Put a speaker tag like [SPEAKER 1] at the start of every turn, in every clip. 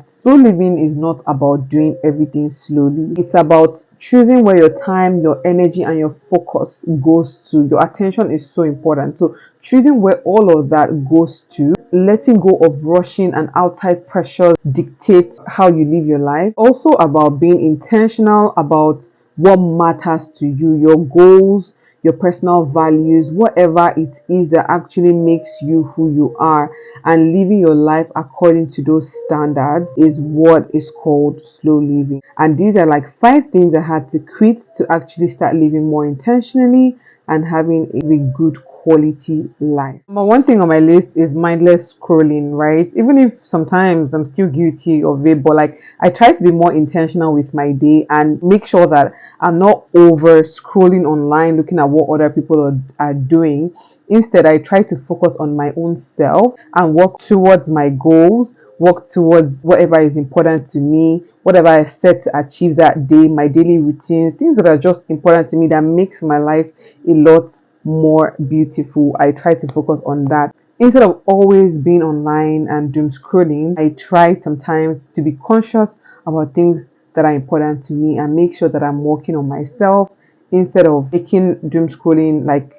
[SPEAKER 1] Slow living is not about doing everything slowly. It's about choosing where your time, your energy, and your focus goes to. Your attention is so important. So, choosing where all of that goes to, letting go of rushing and outside pressures dictate how you live your life. Also, about being intentional about what matters to you, your goals, your personal values, whatever it is that actually makes you who you are, and living your life according to those standards is what is called slow living. And these are like 5 things I had to quit to actually start living more intentionally and having a good quality life. Number one thing on my list is mindless scrolling, right? Even if sometimes I'm still guilty of it, but like I try to be more intentional with my day and make sure that I'm not over scrolling online looking at what other people are doing. Instead, I try to focus on my own self and work towards my goals, work towards whatever is important to me, whatever I set to achieve that day, my daily routines, things that are just important to me that makes my life a lot more beautiful. I try to focus on that. Instead of always being online and doom scrolling, I try sometimes to be conscious about things that are important to me and make sure that I'm working on myself instead of making doom scrolling like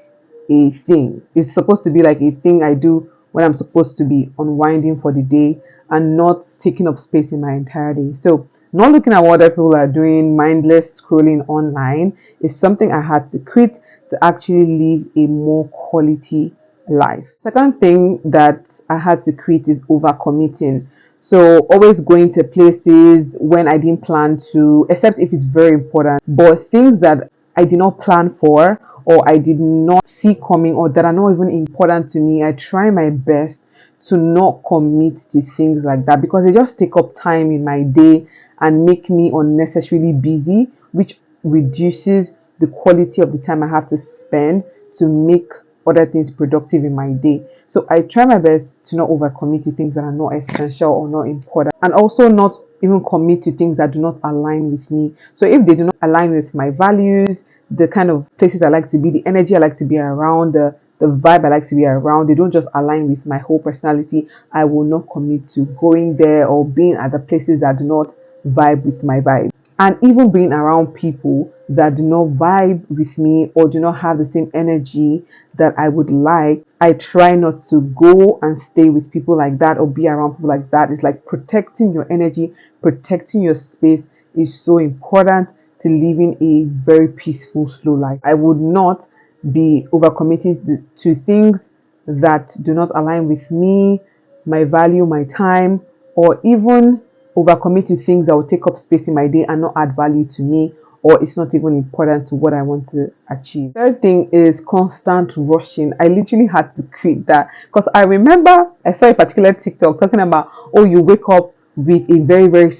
[SPEAKER 1] a thing. It's supposed to be like a thing I do when I'm supposed to be unwinding for the day and not taking up space in my entire day. So, not looking at what other people are doing, mindless scrolling online is something I had to quit to actually live a more quality life. Second thing that I had to quit is overcommitting. So always going to places when I didn't plan to, except if it's very important. But things that I did not plan for or I did not see coming or that are not even important to me, I try my best to not commit to things like that because they just take up time in my day and make me unnecessarily busy, which reduces the quality of the time I have to spend to make other things productive in my day. So I try my best to not overcommit to things that are not essential or not important, and also not even commit to things that do not align with me. So if they do not align with my values, the kind of places I like to be, the energy I like to be around, the vibe I like to be around, they don't just align with my whole personality, I will not commit to going there or being at the places that do not vibe with my vibe. And even being around people that do not vibe with me or do not have the same energy that I would like, I try not to go and stay with people like that or be around people like that. It's like protecting your energy, protecting your space is so important to living a very peaceful, slow life. I would not be overcommitted to things that do not align with me, my value, my time, or even overcommit to things that will take up space in my day and not add value to me, or it's not even important to what I want to achieve. Third thing is constant rushing. I literally had to quit that because I remember I saw a particular TikTok talking about, oh, you wake up with a very, very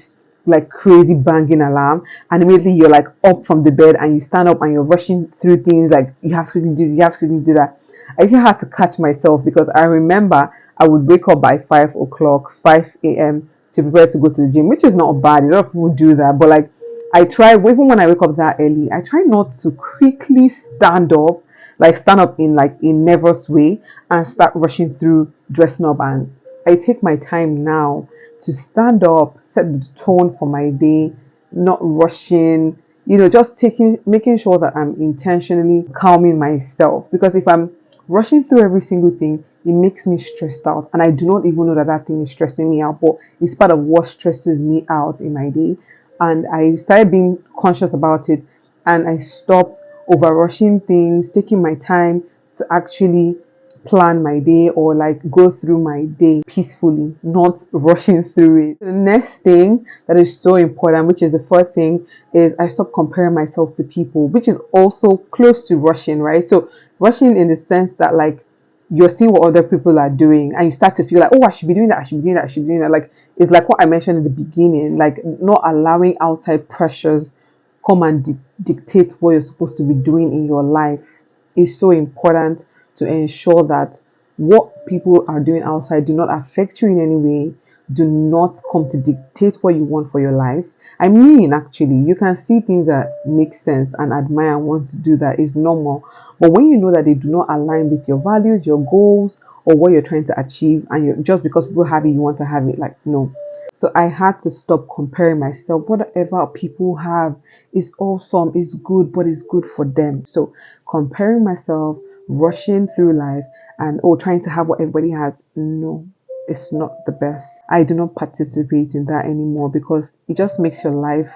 [SPEAKER 1] like crazy banging alarm, and immediately you're like up from the bed and you stand up and you're rushing through things like you have to quickly do this, you have to quickly do that. I actually had to catch myself because I remember I would wake up by 5 o'clock, 5 a.m. to prepare to go to the gym, which is not bad. A lot of people do that, but like I try, even when I wake up that early, I try not to quickly stand up, like stand up in like a nervous way and start rushing through dressing up. And I take my time now to stand up, set the tone for my day, not rushing, just making sure that I'm intentionally calming myself. Because if I'm rushing through every single thing, it makes me stressed out. And I do not even know that that thing is stressing me out, but it's part of what stresses me out in my day. And I started being conscious about it and I stopped over rushing things, taking my time to actually plan my day or like go through my day peacefully, not rushing through it. The next thing that is so important, which is the fourth thing, is I stop comparing myself to people, which is also close to rushing, right? So rushing in the sense that like you're seeing what other people are doing and you start to feel like, oh, I should be doing that, I should be doing that, I should be doing that. Like it's like what I mentioned in the beginning, like not allowing outside pressures come and dictate what you're supposed to be doing in your life is so important to ensure that what people are doing outside do not affect you in any way, do not come to dictate what you want for your life. I mean, actually, you can see things that make sense and admire and want to do that is normal. But when you know that they do not align with your values, your goals, or what you're trying to achieve, and just because people have it, you want to have it, like, no. So I had to stop comparing myself. Whatever people have is awesome, is good, but it's good for them. So comparing myself, rushing through life, and trying to have what everybody has, no, it's not the best. I do not participate in that anymore because it just makes your life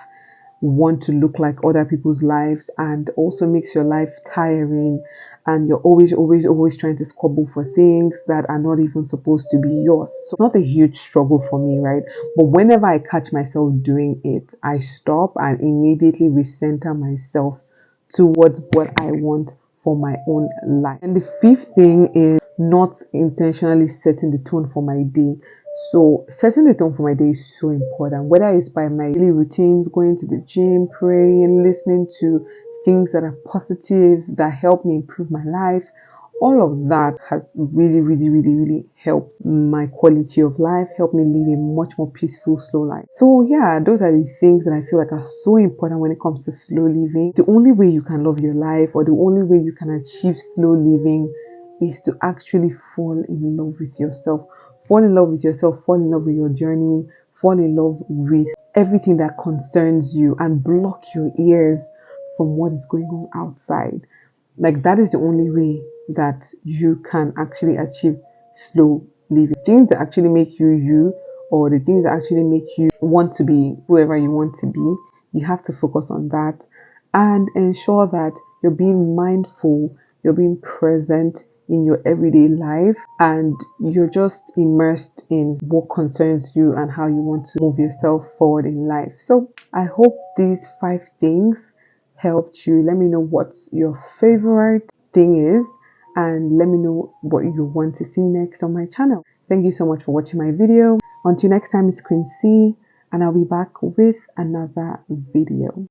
[SPEAKER 1] want to look like other people's lives, and also makes your life tiring, and you're always trying to squabble for things that are not even supposed to be yours. So it's not a huge struggle for me, right? But whenever I catch myself doing it, I stop and immediately recenter myself towards what I want for my own life. And the fifth thing is not intentionally setting the tone for my day. So setting the tone for my day is so important, whether it's by my daily routines, going to the gym, praying, listening to things that are positive, that help me improve my life. All of that has really helped my quality of life, helped me live a much more peaceful, slow life. So yeah, those are the things that I feel like are so important when it comes to slow living. The only way you can love your life, or the only way you can achieve slow living, is to actually fall in love with yourself. Fall in love with yourself, fall in love with your journey, fall in love with everything that concerns you, and block your ears from what is going on outside. Like, that is the only way that you can actually achieve slow living. Things that actually make you you, or the things that actually make you want to be whoever you want to be, you have to focus on that and ensure that you're being mindful, you're being present in your everyday life, and you're just immersed in what concerns you and how you want to move yourself forward in life. So I hope these 5 things helped you. Let me know what your favorite thing is, and let me know what you want to see next on my channel. Thank you so much for watching my video. Until next time, it's Queen C, and I'll be back with another video.